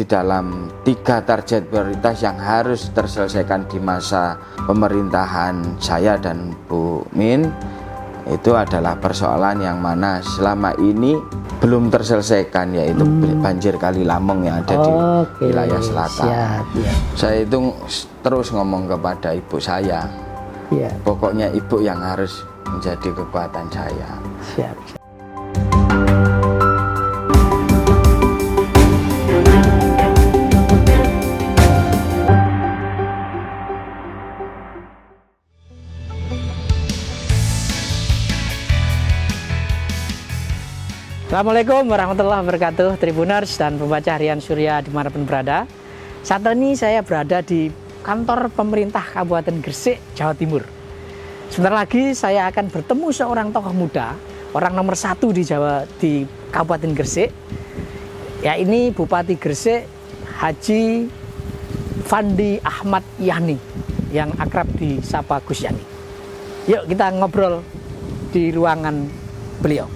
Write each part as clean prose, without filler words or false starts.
di dalam 3 target prioritas yang harus terselesaikan di masa pemerintahan saya dan Bu Min, itu adalah persoalan yang mana selama ini belum terselesaikan, yaitu banjir Kali Lamong yang ada di wilayah selatan. Siap, ya. Saya itu terus ngomong kepada ibu saya, Ya. pokoknya ibu yang harus menjadi kekuatan saya. Siap. Assalamualaikum warahmatullahi wabarakatuh, Tribuners dan pembaca harian Surya dimanapun berada. Saat ini saya berada di kantor pemerintah Kabupaten Gresik, Jawa Timur. Sebentar lagi saya akan bertemu seorang tokoh muda, orang nomor 1 di Kabupaten Gresik. Ya, ini Bupati Gresik, Haji Fandi Ahmad Yani, yang akrab disapa Gus Yani. Yuk kita ngobrol di ruangan beliau.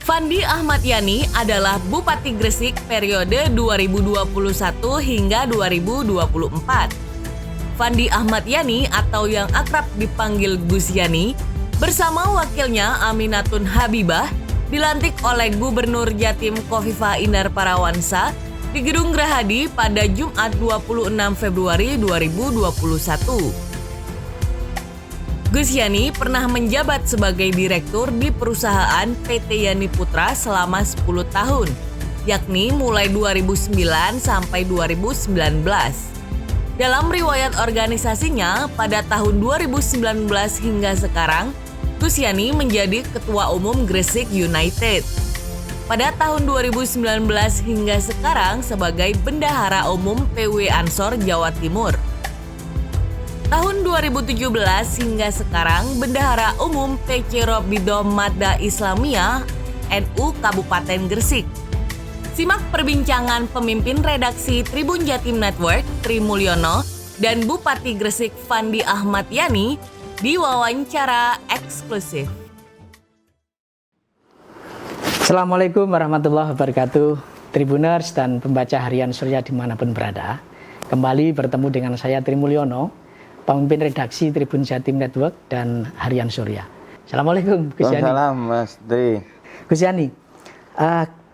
Fandi Ahmad Yani adalah Bupati Gresik periode 2021 hingga 2024. Fandi Ahmad Yani atau yang akrab dipanggil Gus Yani bersama wakilnya Aminatun Habibah dilantik oleh Gubernur Jatim Khofifah Indar Parawansa di Gedung Gerahadi pada Jumat 26 Februari 2021. Gus Yani pernah menjabat sebagai direktur di perusahaan PT Yani Putra selama 10 tahun, yakni mulai 2009 sampai 2019. Dalam riwayat organisasinya, pada tahun 2019 hingga sekarang, Gus Yani menjadi Ketua Umum Gresik United. Pada tahun 2019 hingga sekarang sebagai Bendahara Umum PW Ansor Jawa Timur. Tahun 2017 hingga sekarang Bendahara Umum PC Robidoh Madda Islamiyah NU Kabupaten Gresik. Simak perbincangan pemimpin redaksi Tribun Jatim Network Tri Mulyono dan Bupati Gresik Fandi Ahmad Yani di wawancara eksklusif. Assalamualaikum warahmatullahi wabarakatuh, Tribuners dan pembaca harian Surya dimanapun berada. Kembali bertemu dengan saya Tri Mulyono, pemimpin redaksi Tribun Jatim Network dan Harian Surya. Assalamualaikum Gus Yani. Waalaikumsalam Mas Tri. Gus Yani,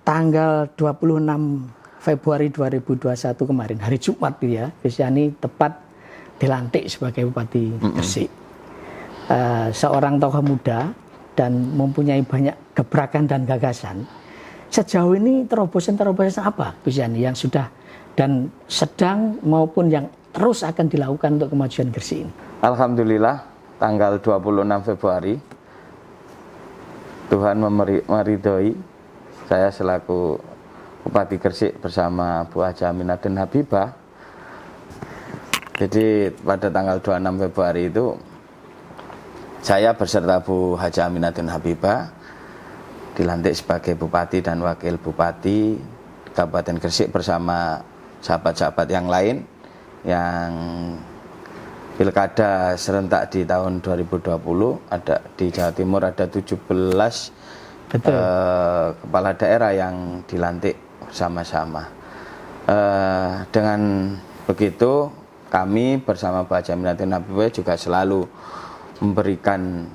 tanggal 26 Februari 2021 kemarin, hari Jumat ya, Gus Yani tepat dilantik sebagai Bupati Gresik. Seorang tokoh muda dan mempunyai banyak gebrakan dan gagasan. Sejauh ini terobosan-terobosan apa Gus Yani yang sudah dan sedang maupun yang terus akan dilakukan untuk kemajuan Gresik ini? Alhamdulillah, tanggal 26 Februari Tuhan meridhoi saya selaku Bupati Gresik bersama Bu Haji Aminatun Habibah. Jadi pada tanggal 26 Februari itu saya beserta Bu Haji Aminatun Habibah dilantik sebagai Bupati dan Wakil Bupati Kabupaten Gresik bersama sahabat-sahabat yang lain yang pilkada serentak di tahun 2020 ada di Jawa Timur ada 17 kepala daerah yang dilantik bersama-sama. Dengan begitu kami bersama Pak Haji Aminatun Habibah juga selalu memberikan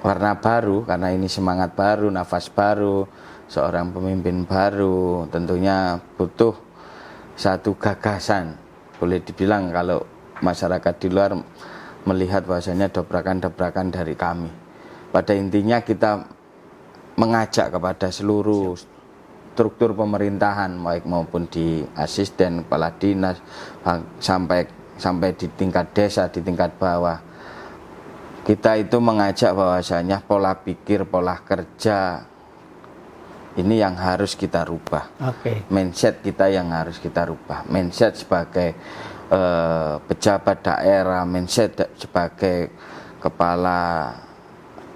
warna baru karena ini semangat baru, nafas baru, seorang pemimpin baru tentunya butuh satu gagasan. Boleh dibilang kalau masyarakat di luar melihat bahwasanya dobrakan-dobrakan dari kami. Pada intinya kita mengajak kepada seluruh struktur pemerintahan baik maupun di asisten, kepala dinas sampai di tingkat desa, di tingkat bawah. Kita itu mengajak bahwasanya pola pikir, pola kerja ini yang harus kita rubah. Mindset kita yang harus kita rubah. Mindset sebagai pejabat daerah, mindset sebagai kepala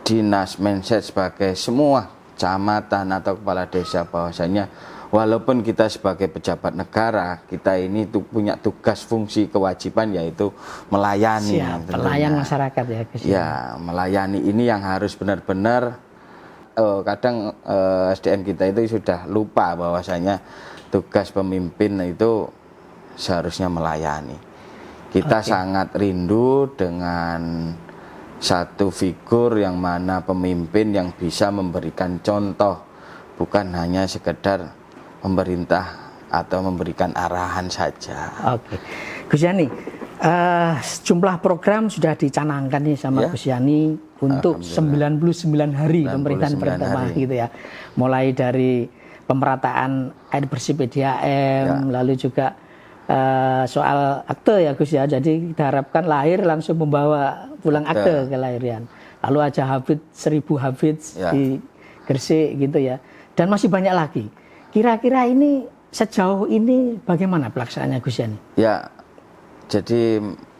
dinas, mindset sebagai semua kecamatan atau kepala desa bahwasanya walaupun kita sebagai pejabat negara, kita ini punya tugas, fungsi, kewajiban yaitu melayani. Pelayan masyarakat ya. Ya, melayani ini yang harus benar-benar kadang SDM kita itu sudah lupa bahwasanya tugas pemimpin itu seharusnya melayani. Kita sangat rindu dengan satu figur yang mana pemimpin yang bisa memberikan contoh, bukan hanya sekedar memerintah atau memberikan arahan saja. Oke, Gus Yani, jumlah program sudah dicanangkan nih sama Gus Yani untuk 99 hari pemerintahan pertama gitu ya. Mulai dari pemerataan air bersih PDAM, lalu juga soal akte ya Gus ya. Jadi kita harapkan lahir langsung membawa pulang akte kelahiran. Lalu aja hafid 1000 hafid di Gresik gitu ya. Dan masih banyak lagi. Kira-kira ini sejauh ini bagaimana pelaksanaannya Gus Yani? Ya, jadi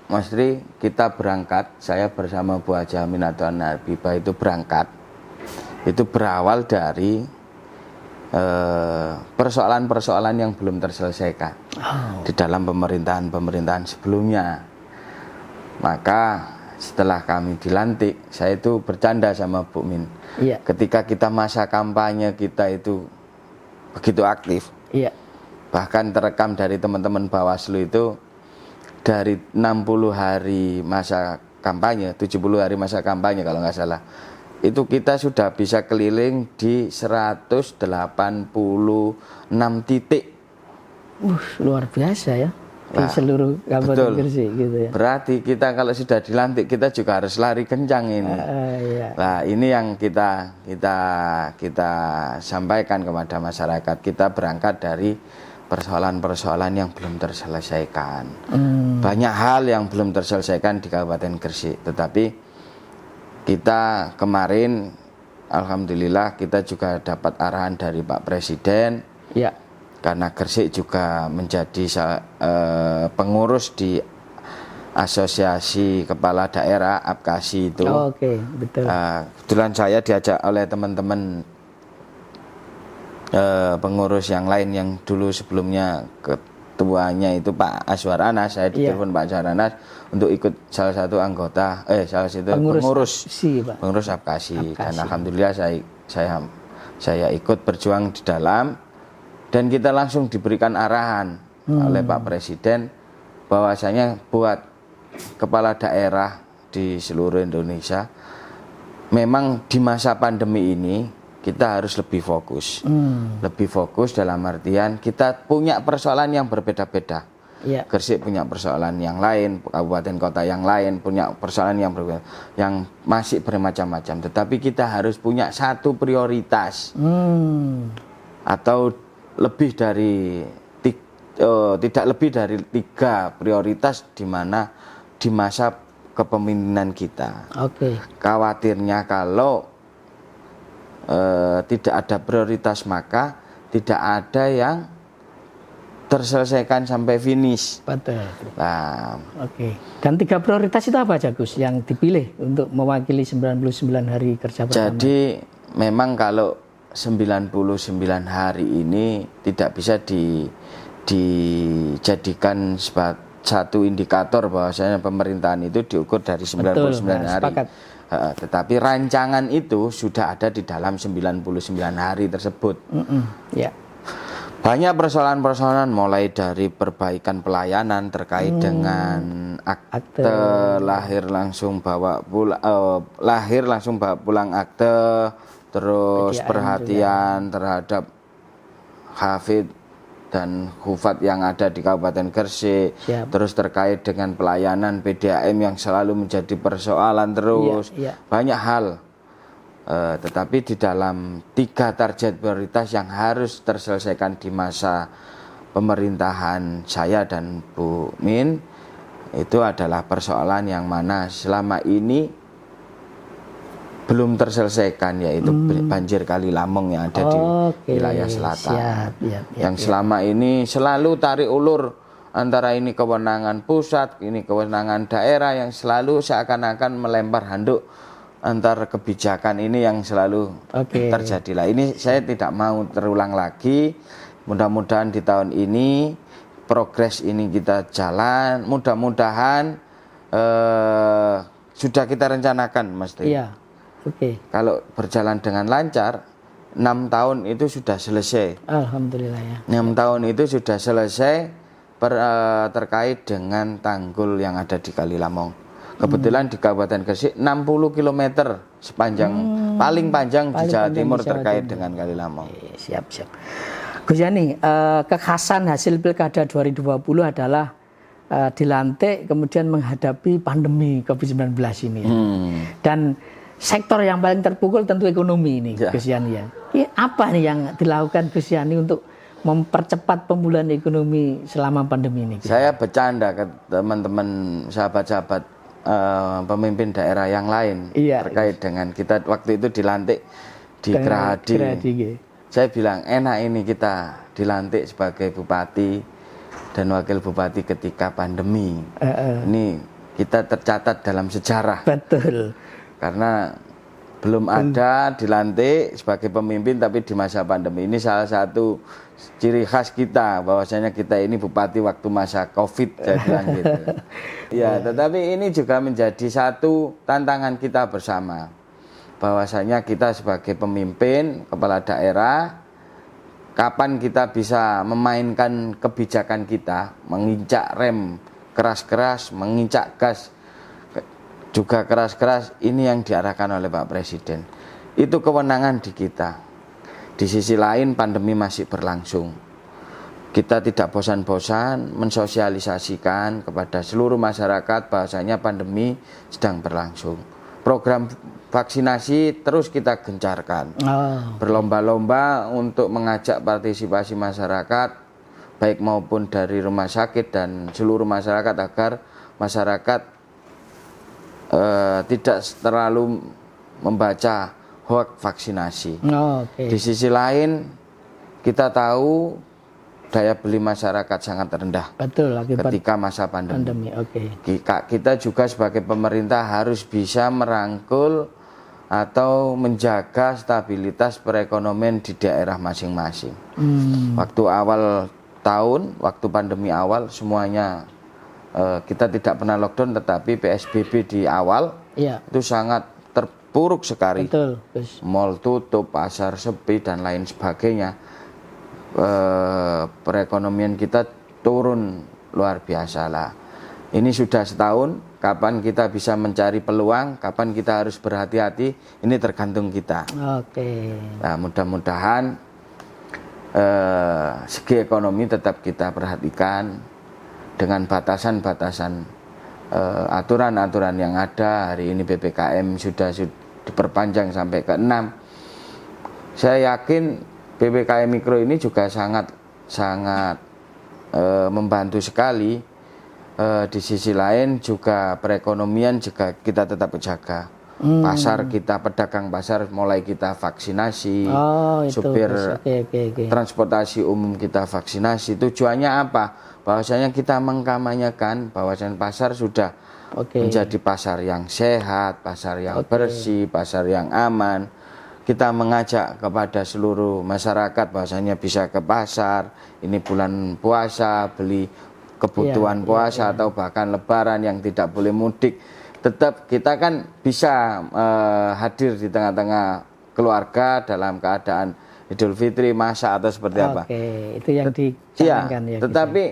Mas Tri, kita berangkat, saya bersama Bu Haja Aminatul Habibah itu berangkat. Itu berawal dari persoalan-persoalan yang belum terselesaikan di dalam pemerintahan sebelumnya. Maka setelah kami dilantik, saya itu bercanda sama Bu Min. Ketika kita masa kampanye kita itu begitu aktif, bahkan terekam dari teman-teman Bawaslu itu dari 60 hari masa kampanye, 70 hari masa kampanye kalau nggak salah, itu kita sudah bisa keliling di 186 titik. Luar biasa ya, di seluruh Kabupaten Gresik gitu ya. Berarti kita kalau sudah dilantik kita juga harus lari kencang ini. Nah, ini yang kita sampaikan kepada masyarakat. Kita berangkat dari persoalan-persoalan yang belum terselesaikan. Banyak hal yang belum terselesaikan di Kabupaten Gresik, tetapi kita kemarin alhamdulillah kita juga dapat arahan dari Pak Presiden. Karena Gresik juga menjadi pengurus di Asosiasi Kepala Daerah APKASI itu. Betul. Kebetulan saya diajak oleh teman-teman pengurus yang lain yang dulu sebelumnya ketuanya itu Pak Azwar Anas, saya ditelepon Pak Azwar Anas untuk ikut salah satu anggota pengurus APKASI. Dan alhamdulillah saya ikut berjuang di dalam, dan kita langsung diberikan arahan oleh Pak Presiden bahwasanya buat kepala daerah di seluruh Indonesia memang di masa pandemi ini kita harus lebih fokus. Lebih fokus dalam artian kita punya persoalan yang berbeda-beda. Gresik punya persoalan yang lain, kabupaten kota yang lain punya persoalan yang berbeda, yang masih bermacam-macam. Tetapi kita harus punya satu prioritas, atau lebih dari tidak lebih dari 3 prioritas di mana di masa kepemimpinan kita. Khawatirnya kalau tidak ada prioritas maka tidak ada yang terselesaikan sampai finish. Nah, Dan 3 prioritas itu apa aja Gus yang dipilih untuk mewakili 99 hari kerja pertama? Jadi memang kalau 99 hari ini tidak bisa dijadikan satu indikator bahwasanya pemerintahan itu diukur dari 99 hari. Tetapi rancangan itu sudah ada di dalam 99 hari tersebut. Banyak persoalan-persoalan mulai dari perbaikan pelayanan terkait dengan akte lahir langsung bawa pulang akte, terus PDAM perhatian juga terhadap hafid dan hufat yang ada di Kabupaten Gresik, terus terkait dengan pelayanan PDAM yang selalu menjadi persoalan terus, banyak hal. Tetapi di dalam 3 target prioritas yang harus terselesaikan di masa pemerintahan saya dan Bu Min, itu adalah persoalan yang mana selama ini belum terselesaikan, yaitu banjir Kali Lamong yang ada di wilayah selatan. Yang selama ini selalu tarik ulur antara ini kewenangan pusat, ini kewenangan daerah, yang selalu seakan-akan melempar handuk antar kebijakan ini yang selalu terjadilah. Ini saya tidak mau terulang lagi. Mudah-mudahan di tahun ini progres ini kita jalan. Mudah-mudahan sudah kita rencanakan, Mas Tri. Kalau berjalan dengan lancar, 6 tahun itu sudah selesai. Alhamdulillah ya. 6 tahun itu sudah selesai terkait dengan tanggul yang ada di Kalilamong. Kebetulan di Kabupaten Gresik 60 km sepanjang paling panjang di Jawa Timur terkait dengan Kalilamong. Siap. Gus Yani, kekhasan hasil Pilkada 2020 adalah dilantik kemudian menghadapi pandemi COVID-19 ini. Dan sektor yang paling terpukul tentu ekonomi ini, Gus Yani ya. Ini apa nih yang dilakukan Gus Yani untuk mempercepat pemulihan ekonomi selama pandemi ini? Saya bercanda ke teman-teman sahabat-sahabat pemimpin daerah yang lain terkait dengan kita waktu itu dilantik di Gerahadi. Saya bilang enak ini kita dilantik sebagai bupati dan wakil bupati ketika pandemi. Ini kita tercatat dalam sejarah. Betul. Karena belum ada dilantik sebagai pemimpin tapi di masa pandemi. Ini salah satu ciri khas kita, bahwasanya kita ini bupati waktu masa COVID, saya bilang gitu. Ya, tetapi ini juga menjadi satu tantangan kita bersama, bahwasanya kita sebagai pemimpin, kepala daerah, kapan kita bisa memainkan kebijakan kita, menginjak rem keras-keras, menginjak gas juga keras-keras, ini yang diarahkan oleh Pak Presiden. Itu kewenangan di kita. Di sisi lain pandemi masih berlangsung. Kita tidak bosan-bosan mensosialisasikan kepada seluruh masyarakat bahwasanya pandemi sedang berlangsung. Program vaksinasi terus kita gencarkan. Berlomba-lomba untuk mengajak partisipasi masyarakat, baik maupun dari rumah sakit dan seluruh masyarakat, agar masyarakat tidak terlalu membaca hoax vaksinasi. Di sisi lain kita tahu daya beli masyarakat sangat rendah. Betul, ketika masa pandemi. Kita juga sebagai pemerintah harus bisa merangkul atau menjaga stabilitas perekonomian di daerah masing-masing. Waktu awal tahun, waktu pandemi awal, semuanya kita tidak pernah lockdown, tetapi PSBB di awal itu sangat terpuruk sekali. Betul. Mall tutup, pasar sepi dan lain sebagainya. Perekonomian kita turun luar biasa lah. Ini sudah setahun. Kapan kita bisa mencari peluang, kapan kita harus berhati-hati, ini tergantung kita. Nah, mudah-mudahan segi ekonomi tetap kita perhatikan dengan batasan-batasan aturan-aturan yang ada. Hari ini PPKM sudah diperpanjang sampai ke 6. Saya yakin PPKM Mikro ini juga sangat membantu sekali. Di sisi lain juga perekonomian juga kita tetap jaga. Pasar kita, pedagang pasar mulai kita vaksinasi, supir transportasi umum kita vaksinasi. Tujuannya apa? Bahwasanya kita mengkampanyekan bahwasanya pasar sudah menjadi pasar yang sehat, pasar yang bersih, pasar yang aman. Kita mengajak kepada seluruh masyarakat bahwasanya bisa ke pasar. Ini bulan puasa, beli kebutuhan puasa atau bahkan lebaran yang tidak boleh mudik. Tetap kita kan bisa hadir di tengah-tengah keluarga dalam keadaan Idul Fitri, masak atau seperti apa. Itu yang dicanangkan ya. Tetapi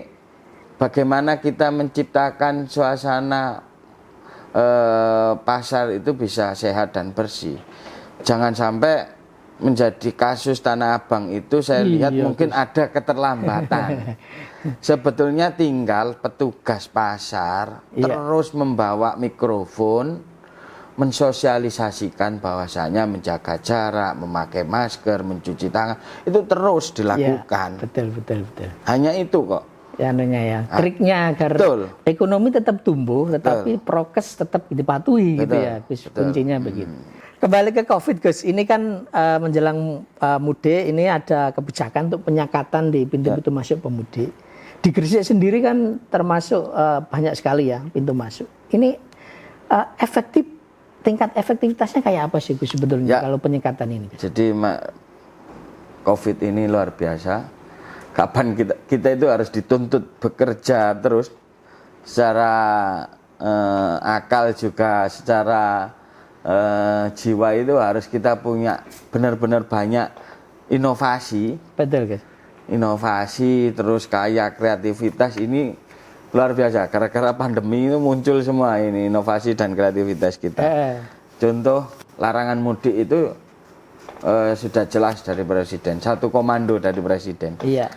bagaimana kita menciptakan suasana pasar itu bisa sehat dan bersih. Jangan sampai menjadi kasus Tanah Abang itu, saya lihat mungkin ada keterlambatan. Sebetulnya tinggal petugas pasar terus membawa mikrofon, mensosialisasikan bahwasanya menjaga jarak, memakai masker, mencuci tangan, itu terus dilakukan. Betul. Hanya itu kok. Triknya agar ekonomi tetap tumbuh, tetapi prokes tetap dipatuhi gitu ya, Gus. Kuncinya begitu. Kembali ke COVID, Gus. Ini kan menjelang mudik, ini ada kebijakan untuk penyekatan di pintu-pintu masuk pemudik. Di Gresik sendiri kan termasuk banyak sekali ya pintu masuk. Ini tingkat efektivitasnya kayak apa sih, Gus, sebetulnya kalau penyekatan ini? Jadi COVID ini luar biasa. Kapan kita itu harus dituntut bekerja terus secara akal juga secara jiwa itu harus kita punya benar-benar banyak inovasi, Betul, Gus. inovasi terus kayak kreativitas ini luar biasa. Gara-gara pandemi itu muncul semua ini inovasi dan kreativitas kita. Contoh larangan mudik itu sudah jelas dari presiden, satu komando dari presiden. Iya.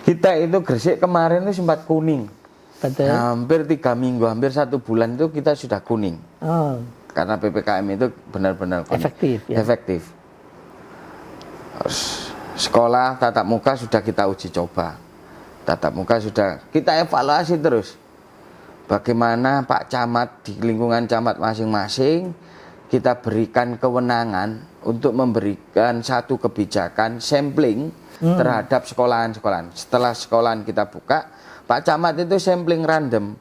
Kita itu Gresik kemarin itu sempat kuning. Betul. Hampir 3 minggu, hampir 1 bulan itu kita sudah kuning. Oh, Karena PPKM itu benar-benar kuning. efektif ya. Efektif. Sekolah tatap muka sudah kita uji coba. Tatap muka sudah kita evaluasi terus. Bagaimana Pak Camat di lingkungan camat masing-masing kita berikan kewenangan untuk memberikan satu kebijakan sampling terhadap sekolahan-sekolahan. Setelah sekolahan kita buka, Pak Camat itu sampling random,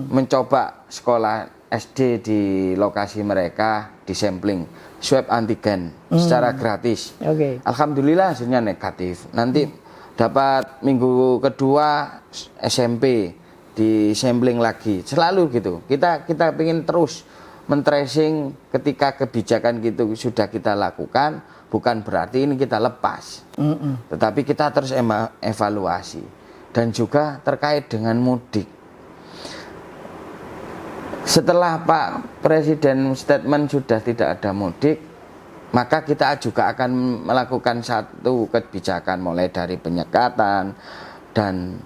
mencoba sekolah SD di lokasi mereka di sampling, swab antigen secara gratis. Oke. Alhamdulillah hasilnya negatif. Nanti dapat minggu kedua SMP di sampling lagi, selalu gitu. Kita ingin terus men-tracing ketika kebijakan gitu sudah kita lakukan, bukan berarti ini kita lepas. Tetapi kita terus evaluasi. Dan juga terkait dengan mudik. Setelah Pak Presiden statement sudah tidak ada mudik, maka kita juga akan melakukan satu kebijakan mulai dari penyekatan, dan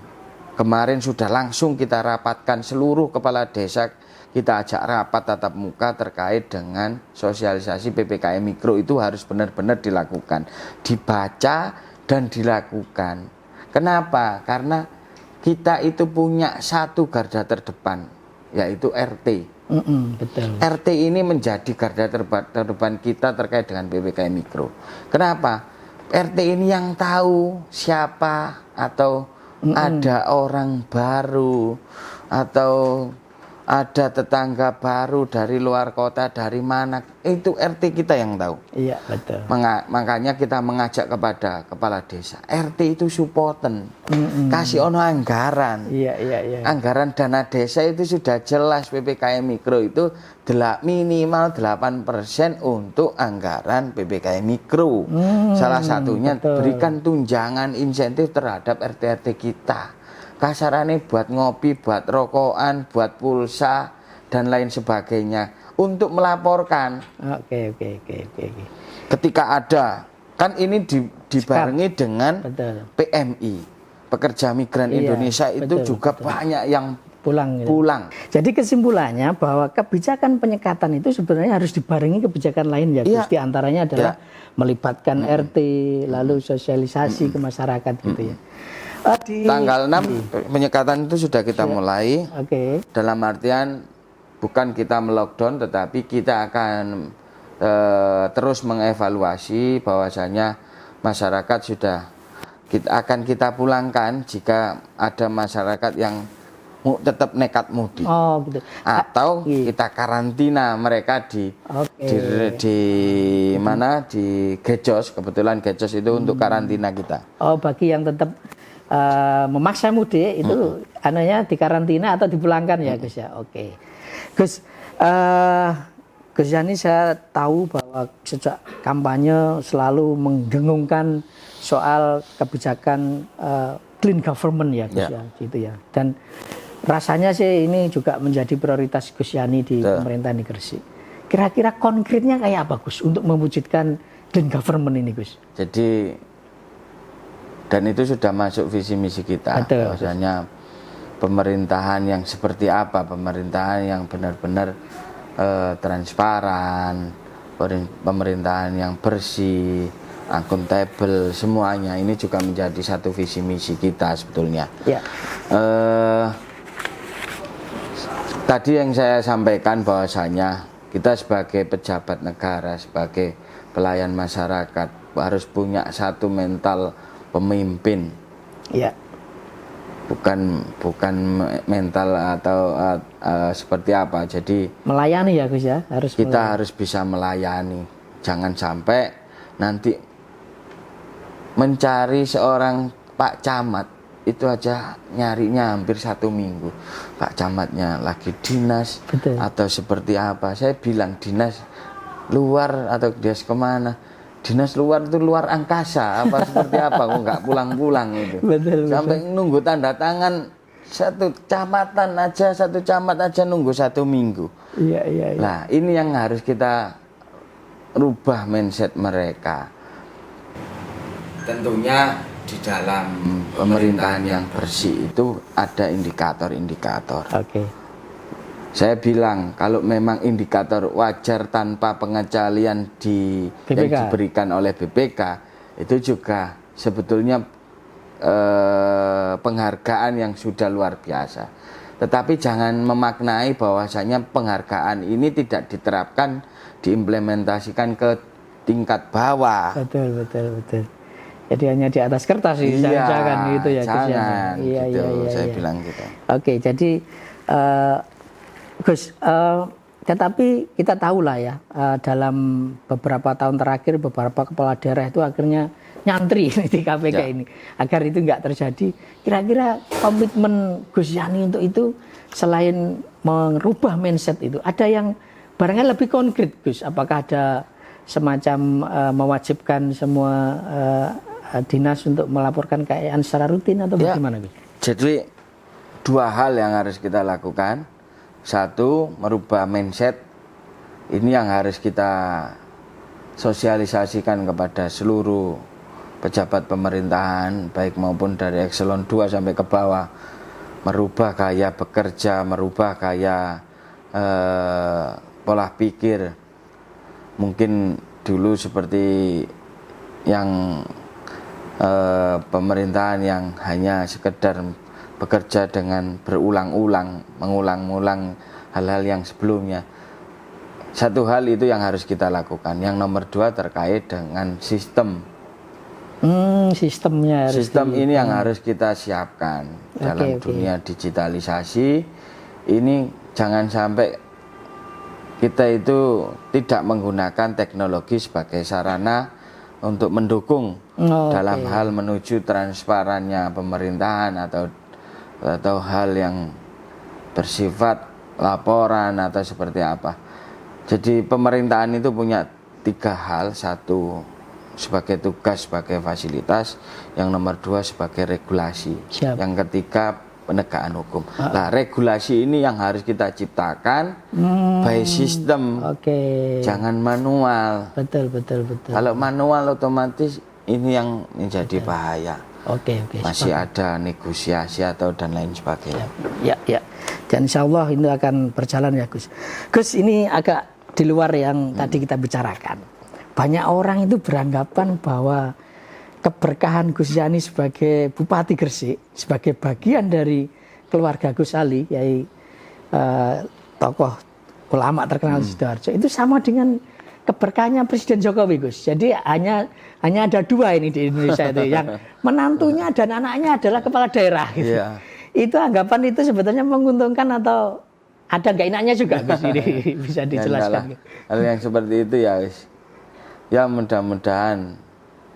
kemarin sudah langsung kita rapatkan seluruh kepala desa, kita ajak rapat tatap muka terkait dengan sosialisasi PPKM Mikro itu harus benar-benar dilakukan, dibaca dan dilakukan. Kenapa? Karena kita itu punya satu garda terdepan, yaitu RT. Betul. RT ini menjadi garda terdepan kita terkait dengan PPKM Mikro. Kenapa? RT ini yang tahu siapa, atau ada orang baru, atau ada tetangga baru dari luar kota, dari mana, itu RT kita yang tahu. Iya, betul. Makanya kita mengajak kepada kepala desa, RT itu supporten, kasih ono anggaran. Iya. Anggaran dana desa itu sudah jelas, PPKM Mikro itu minimal 8% untuk anggaran PPKM Mikro. Salah satunya betul. berikan tunjangan insentif terhadap RT-RT kita. Kasarannya buat ngopi, buat rokokan, buat pulsa, dan lain sebagainya. Untuk melaporkan. Oke. Ketika ada, kan ini dibarengi dengan Betul. PMI, Pekerja Migran Iya, Indonesia itu betul, juga betul. banyak yang Pulang. pulang. Jadi kesimpulannya bahwa kebijakan penyekatan itu sebenarnya harus dibarengi kebijakan lain ya, Gus. Iya. Di antaranya adalah melibatkan RT, lalu sosialisasi ke masyarakat gitu ya. Tanggal 6 penyekatan itu sudah kita mulai. Oke. Dalam artian bukan kita melockdown, tetapi kita akan terus mengevaluasi bahwasanya masyarakat sudah akan kita pulangkan jika ada masyarakat yang tetap nekat mudik. Oh, gitu. Atau kita karantina mereka di mana, di Gejos. Kebetulan Gejos itu untuk karantina kita. Oh, bagi yang tetap memaksa mudik itu anunya dikarantina atau dipulangkan ya, Gus ya. Oke. Gus, Gus Yani, saya tahu bahwa sejak kampanye selalu menggengungkan soal kebijakan clean government ya, Gus ya, gitu ya. Dan rasanya sih ini juga menjadi prioritas Gus Yani di pemerintahan di Gresik. Kira-kira konkretnya kayak apa, Gus, untuk mewujudkan clean government ini, Gus? Jadi, dan itu sudah masuk visi misi kita, bahwasanya pemerintahan yang seperti apa, pemerintahan yang benar-benar transparan, pemerintahan yang bersih, akuntabel, semuanya ini juga menjadi satu visi misi kita sebetulnya. Ya. Tadi yang saya sampaikan bahwasanya kita sebagai pejabat negara, sebagai pelayan masyarakat harus punya satu mental pemimpin. Ya. Bukan mental atau seperti apa. Jadi melayani ya, Gus ya, harus bisa melayani. Jangan sampai nanti mencari seorang Pak Camat itu aja nyarinya hampir 1 minggu. Pak Camatnya lagi dinas. Betul. Atau seperti apa. Saya bilang dinas luar atau dinas kemana, dinas luar itu luar angkasa apa seperti apa kok nggak pulang-pulang itu. Betul, Sampai nunggu tanda tangan satu camat aja nunggu 1 minggu. Iya. Nah, ini yang harus kita rubah mindset mereka. Tentunya di dalam pemerintahan yang bersih itu ada indikator-indikator. Oke. Saya bilang kalau memang indikator wajar tanpa pengecualian yang diberikan oleh BPK itu juga sebetulnya penghargaan yang sudah luar biasa. Tetapi jangan memaknai bahwasanya penghargaan ini tidak diterapkan, diimplementasikan ke tingkat bawah. Betul. Jadi hanya di atas kertas sih, jangan gitu ya Gus. Jangan, Iya, saya bilang gitu. Oke, jadi Gus, tetapi kita tahu lah ya, dalam beberapa tahun terakhir beberapa kepala daerah itu akhirnya nyantri di KPK ini agar itu nggak terjadi. Kira-kira komitmen Gus Yani untuk itu selain merubah mindset itu, ada yang barangkali lebih konkret Gus? Apakah ada semacam mewajibkan semua dinas untuk melaporkan kekayaan secara rutin atau bagaimana Gus? Jadi 2 hal yang harus kita lakukan. 1, merubah mindset. Ini yang harus kita sosialisasikan kepada seluruh pejabat pemerintahan, baik maupun dari eselon 2 sampai ke bawah. Merubah gaya bekerja, merubah gaya pola pikir. Mungkin dulu seperti yang pemerintahan yang hanya sekedar bekerja dengan berulang-ulang, mengulang-ulang hal-hal yang sebelumnya. 1 hal itu yang harus kita lakukan. Yang nomor 2 terkait dengan sistem. Sistemnya. Sistem ini yang harus kita siapkan dalam dunia digitalisasi. Ini jangan sampai kita itu tidak menggunakan teknologi sebagai sarana untuk mendukung dalam hal menuju transparannya pemerintahan atau hal yang bersifat laporan atau seperti apa. Jadi pemerintahan itu punya 3 hal. 1 sebagai tugas, sebagai fasilitas. Yang nomor 2 sebagai regulasi. Yang ketiga penegakan hukum. Nah, regulasi ini yang harus kita ciptakan by system. Jangan manual. Betul. Kalau manual otomatis ini yang menjadi bahaya. Masih ada negosiasi atau dan lain sebagainya. Ya. Dan insya Allah ini akan berjalan ya Gus. Gus, ini agak di luar yang tadi kita bicarakan. Banyak orang itu beranggapan bahwa keberkahan Gus Yani sebagai Bupati Gresik, sebagai bagian dari keluarga Gus Ali, yaitu tokoh ulama terkenal Sidoarjo, itu sama dengan keberkahannya Presiden Jokowi Gus. Jadi hanya ada 2 ini di Indonesia itu, yang menantunya dan anaknya adalah kepala daerah gitu. Itu anggapan itu sebetulnya menguntungkan atau ada nggak enaknya juga Gus? Ini bisa dijelaskan. Hal yang seperti itu ya Gus. Ya mudah-mudahan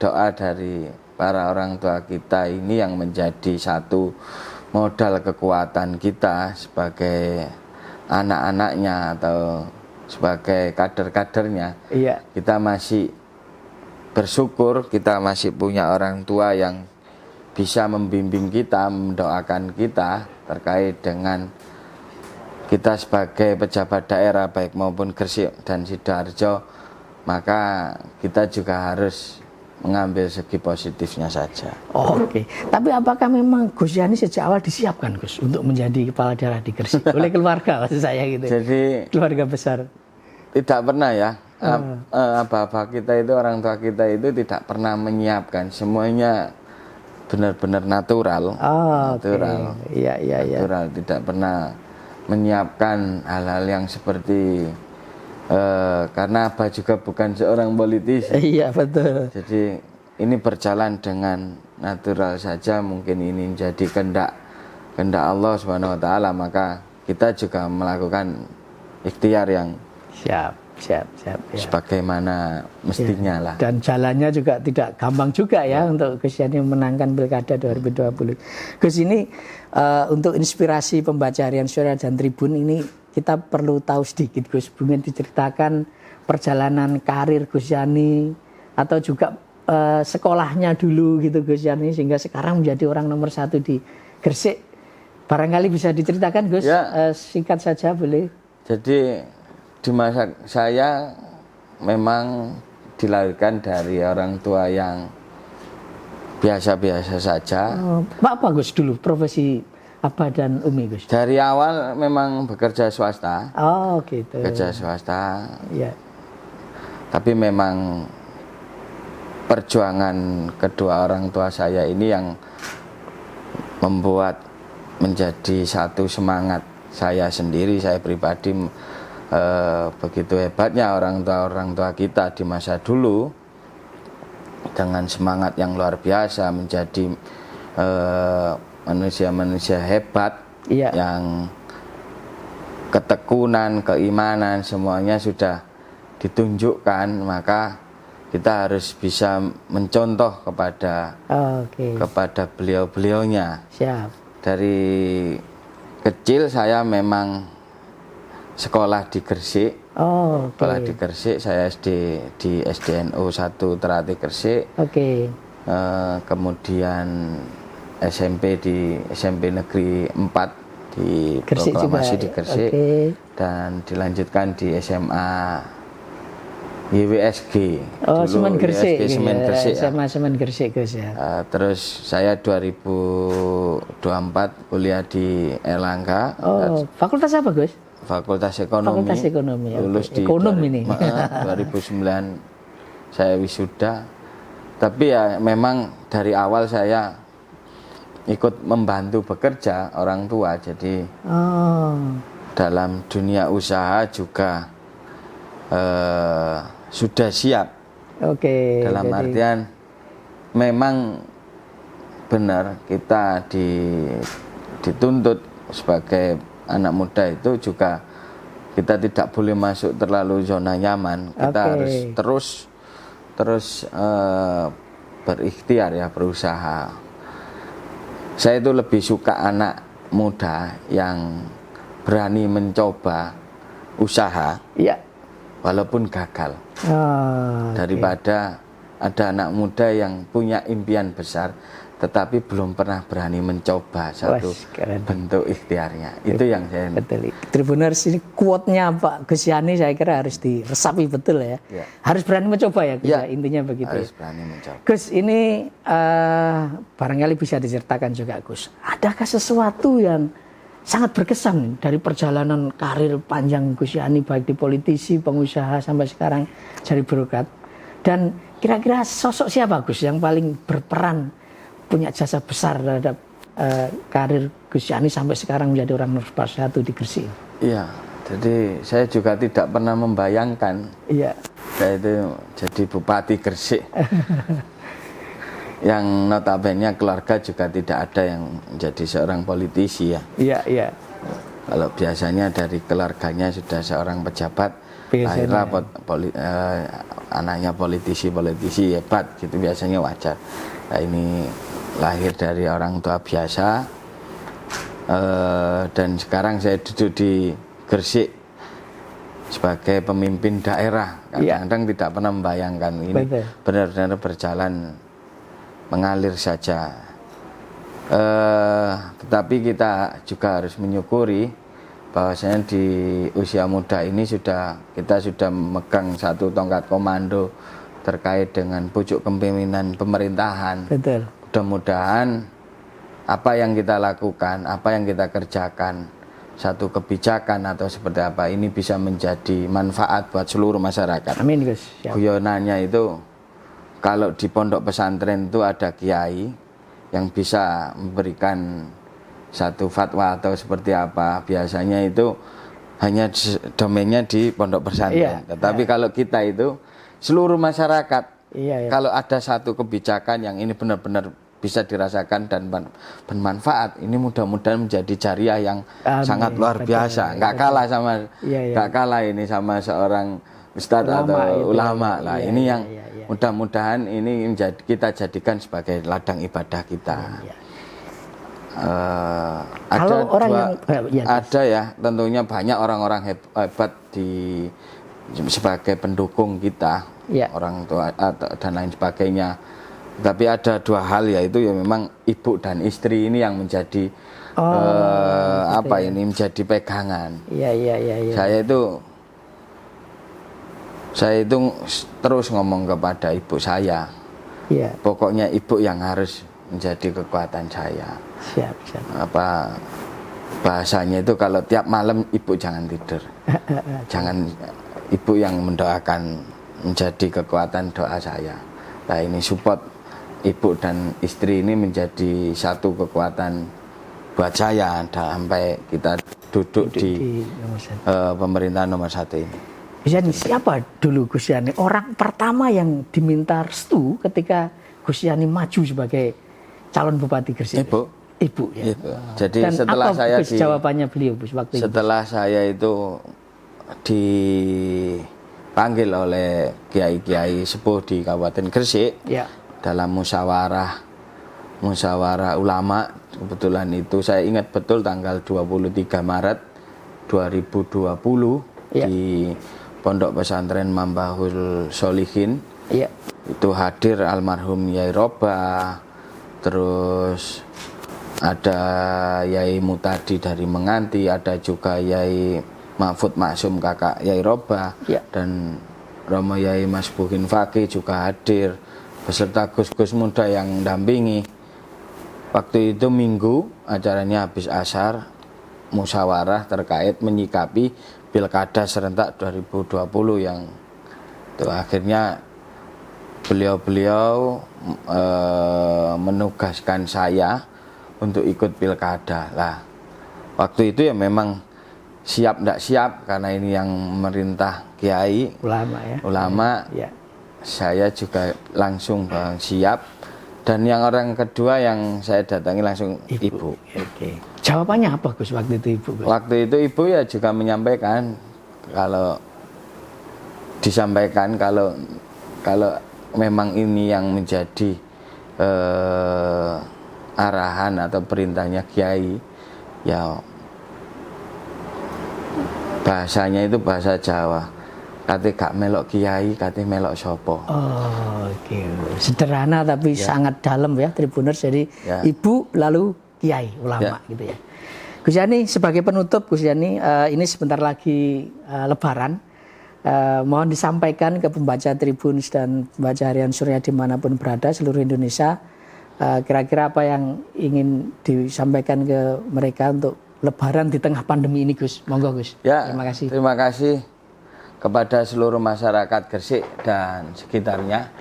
doa dari para orang tua kita ini yang menjadi satu modal kekuatan kita sebagai anak-anaknya atau sebagai kader-kadernya. Kita masih bersyukur kita masih punya orang tua yang bisa membimbing kita, mendoakan kita terkait dengan kita sebagai pejabat daerah baik maupun Gresik dan Sidoarjo. Maka kita juga harus mengambil segi positifnya saja. Tapi apakah memang Gus Yani sejak awal disiapkan Gus untuk menjadi kepala daerah di Gresik oleh keluarga maksud saya gitu? Jadi keluarga besar. Tidak pernah ya. Bapak kita itu, orang tua kita itu tidak pernah menyiapkan, semuanya benar-benar natural. Natural. Natural, tidak pernah menyiapkan hal-hal yang seperti karena Abah juga bukan seorang politisi. Iya betul. Jadi ini berjalan dengan natural saja. Mungkin ini menjadi kehendak Allah Subhanahu Wa Taala. Maka kita juga melakukan ikhtiar yang siap. Sebagaimana mestinya lah. Dan jalannya juga tidak gampang juga ya untuk Gus Yani memenangkan Pilkada 2020. Gus, ini untuk inspirasi pembaca harian Syura dan Tribun ini kita perlu tahu sedikit Gus, mungkin diceritakan perjalanan karir Gus Yani atau juga sekolahnya dulu gitu Gus Yani, sehingga sekarang menjadi orang nomor 1 di Gresik. Barangkali bisa diceritakan Gus, Ya. singkat saja boleh. Jadi di masa saya memang dilahirkan dari orang tua yang biasa-biasa saja. Apa Gus dulu profesi Abah dan Umi Gus? Dari awal memang bekerja swasta, Oh gitu. bekerja swasta. Ya. Tapi memang perjuangan kedua orang tua saya ini yang membuat menjadi satu semangat saya sendiri, saya pribadi. Begitu hebatnya orang tua kita di masa dulu, dengan semangat yang luar biasa menjadi manusia-manusia hebat, Iya. yang ketekunan, keimanan semuanya sudah ditunjukkan, maka kita harus bisa mencontoh Oke. kepada beliau-beliaunya. Siap. Dari kecil saya memang sekolah di Gresik. Oh, oke. Sekolah di Gresik, saya SD di SDNU 1 Terati Gresik. Oke. Kemudian SMP di SMP Negeri 4 di Gresik juga. Proklamasi di Gresik. Oke. Dan dilanjutkan di SMA YWSG. Oh, Dulu Semen Gresik. YWSG Semen Gresik. Ya. SMA Semen Gresik Gus ya. Terus saya 2024 kuliah di Erlangga. Oh, fakultas apa Gus? Fakultas Ekonomi. Fakultas Ekonomi. Lulus Oke. di Ekonom ini. 2009 saya wisuda. Tapi ya memang dari awal saya ikut membantu bekerja orang tua. Jadi dalam dunia usaha juga sudah siap. Oke. Dalam jadi- artian memang benar kita dituntut sebagai anak muda itu juga kita tidak boleh masuk terlalu zona nyaman. Kita Oke. harus terus berikhtiar ya, berusaha. Saya itu lebih suka anak muda yang berani mencoba usaha Iya. walaupun gagal, Oh, daripada ada anak muda yang punya impian besar tetapi belum pernah berani mencoba satu keren. bentuk ikhtiarnya. Itu yang saya betul. Tribuners, ini quote-nya Pak Gus Yani saya kira harus diresapi betul ya. Ya. Harus berani mencoba ya Gus Ya. ya, intinya begitu. harus Ya. berani mencoba. Gus, ini barangkali bisa diceritakan juga Gus. Adakah sesuatu yang sangat berkesan dari perjalanan karir panjang Gus Yani, baik di politisi, pengusaha sampai sekarang jadi birokrat? Dan kira-kira sosok siapa Gus yang paling berperan, punya jasa besar terhadap karir Gus Yani sampai sekarang menjadi orang nomor 1 di Gresik? Iya, jadi saya juga tidak pernah membayangkan Iya. saya itu jadi Bupati Gresik. Yang notabene keluarga juga tidak ada yang menjadi seorang politisi ya. Iya, iya. Kalau biasanya dari keluarganya sudah seorang pejabat, Biasanya. lahirlah anaknya politisi hebat gitu, biasanya wajar. Nah, ini lahir dari orang tua biasa, dan sekarang saya duduk di Gresik sebagai pemimpin daerah. Kadang-kadang tidak pernah membayangkan ini Betul. benar-benar berjalan mengalir saja. Tetapi kita juga harus menyukuri bahwasanya di usia muda ini kita sudah memegang satu tongkat komando terkait dengan pucuk kepemimpinan pemerintahan. Betul. Mudah-mudahan apa yang kita lakukan, apa yang kita kerjakan, satu kebijakan atau seperti apa ini bisa menjadi manfaat buat seluruh masyarakat. Amin Gus. Siap. Guyonannya itu kalau di pondok pesantren itu ada kiai yang bisa memberikan satu fatwa atau seperti apa, biasanya itu hanya domainnya di pondok pesantren. Iya, Tetapi kalau kita itu seluruh masyarakat, Iya, iya. kalau ada satu kebijakan yang ini benar-benar bisa dirasakan dan bermanfaat, ini mudah-mudahan menjadi jariah yang Amin. sangat luar Betul, biasa. Nggak kalah sama, Iya, iya. nggak kalah ini sama seorang ustadz Ulama atau itu. ulama lah. Iya, Ini iya, yang iya, iya. mudah-mudahan ini kita jadikan sebagai ladang ibadah kita. Iya. Ada Kalau orang dua- yang ada ya, tentunya banyak orang-orang hebat sebagai pendukung kita Ya. orang tua dan lain sebagainya. Tapi ada dua hal, yaitu ya memang ibu dan istri ini yang menjadi ini menjadi pegangan. Iya. Saya itu terus ngomong kepada ibu saya. Iya. Pokoknya ibu yang harus menjadi kekuatan saya. Siap. Bahasanya itu kalau tiap malam ibu jangan tidur. Jangan, ibu yang mendoakan, menjadi kekuatan doa saya. Nah, ini support ibu dan istri ini menjadi satu kekuatan buat saya sampai kita duduk di pemerintahan nomor 1 ini. Gus Yani, siapa dulu Gus Yani orang pertama yang diminta restu ketika Gus Yani maju sebagai calon Bupati Gresik? Ibu ya. Ibu. Jadi dan setelah apa saya jawabannya beliau Gus waktu setelah itu? Saya itu dipanggil oleh kiai-kiai sepuh di Kabupaten Gresik ya. Dalam musyawarah ulama. Kebetulan itu saya ingat betul tanggal 23 Maret 2020 ya. Di Pondok Pesantren Mambahul Solihin ya. Itu hadir almarhum Yai Roba, terus ada Yai Mutadi dari Menganti, ada juga Yai Mahfud Maksum kakak Yai Roba ya. Dan Romo Yai Mas Bukin Fakih juga hadir beserta gus-gus muda yang dampingi. Waktu itu Minggu, acaranya habis asar, musyawarah terkait menyikapi Pilkada serentak 2020 yang itu akhirnya beliau menugaskan saya untuk ikut Pilkada. Lah, waktu itu ya memang siap tidak siap karena ini yang memerintah kiai ulama ya. Saya juga langsung siap. Dan yang orang kedua yang saya datangi langsung ibu. Oke. Jawabannya apa Gus waktu itu ibu? Gus? Waktu itu ibu ya juga menyampaikan kalau memang ini yang menjadi arahan atau perintahnya kiai, ya bahasanya itu bahasa Jawa. Kate gak melok kiai, kate melok sopo. Oh, oke. Sederhana tapi sangat dalam ya Tribuners. Jadi ibu lalu kiai ulama gitu ya. Gus Yani, sebagai penutup Gus Yani, ini sebentar lagi Lebaran. Mohon disampaikan ke pembaca Tribuners dan pembaca Harian Surya dimanapun berada seluruh Indonesia. Kira-kira apa yang ingin disampaikan ke mereka untuk Lebaran di tengah pandemi ini Gus? Monggo Gus. Ya, terima kasih. Terima kasih kepada seluruh masyarakat Gresik dan sekitarnya,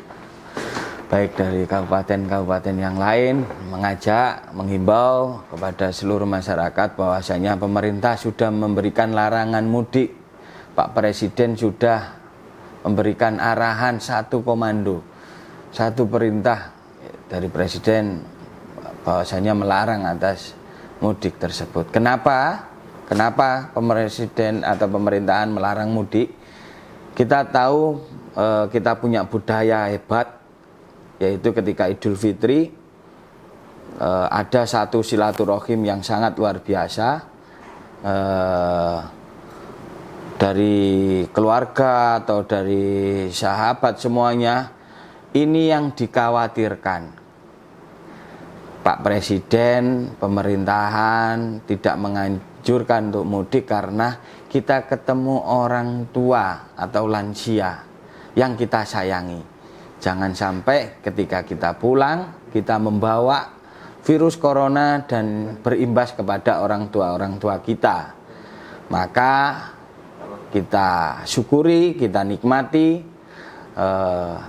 baik dari kabupaten-kabupaten yang lain, menghimbau kepada seluruh masyarakat bahwasanya pemerintah sudah memberikan larangan mudik. Pak Presiden sudah memberikan arahan satu komando, satu perintah dari Presiden bahwasanya melarang atas mudik tersebut. Kenapa Presiden atau pemerintahan melarang mudik? Kita tahu kita punya budaya hebat, yaitu ketika Idul Fitri ada satu silaturahim yang sangat luar biasa dari keluarga atau dari sahabat semuanya. Ini yang dikhawatirkan. Pak Presiden, pemerintahan tidak menganjurkan untuk mudik karena kita ketemu orang tua atau lansia yang kita sayangi. Jangan sampai ketika kita pulang kita membawa virus corona dan berimbas kepada orang tua kita. Maka kita syukuri, kita nikmati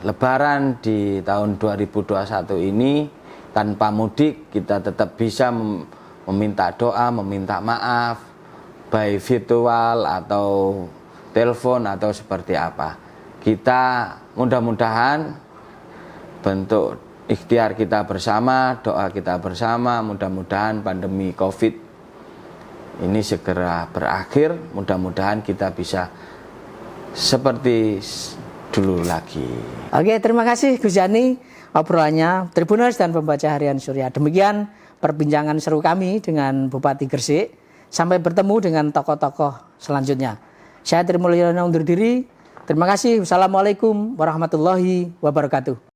Lebaran di tahun 2021 ini tanpa mudik. Kita tetap bisa meminta doa, meminta maaf, baik virtual atau telepon atau seperti apa. Kita mudah-mudahan bentuk ikhtiar kita bersama, doa kita bersama, mudah-mudahan pandemi COVID ini segera berakhir. Mudah-mudahan kita bisa seperti dulu lagi. Oke, terima kasih Gus Yani obrolannya. Tribuners dan pembaca Harian Surya, demikian perbincangan seru kami dengan Bupati Gresik. Sampai bertemu dengan tokoh-tokoh selanjutnya. Saya Trimulyono undur diri. Terima kasih. Wassalamualaikum warahmatullahi wabarakatuh.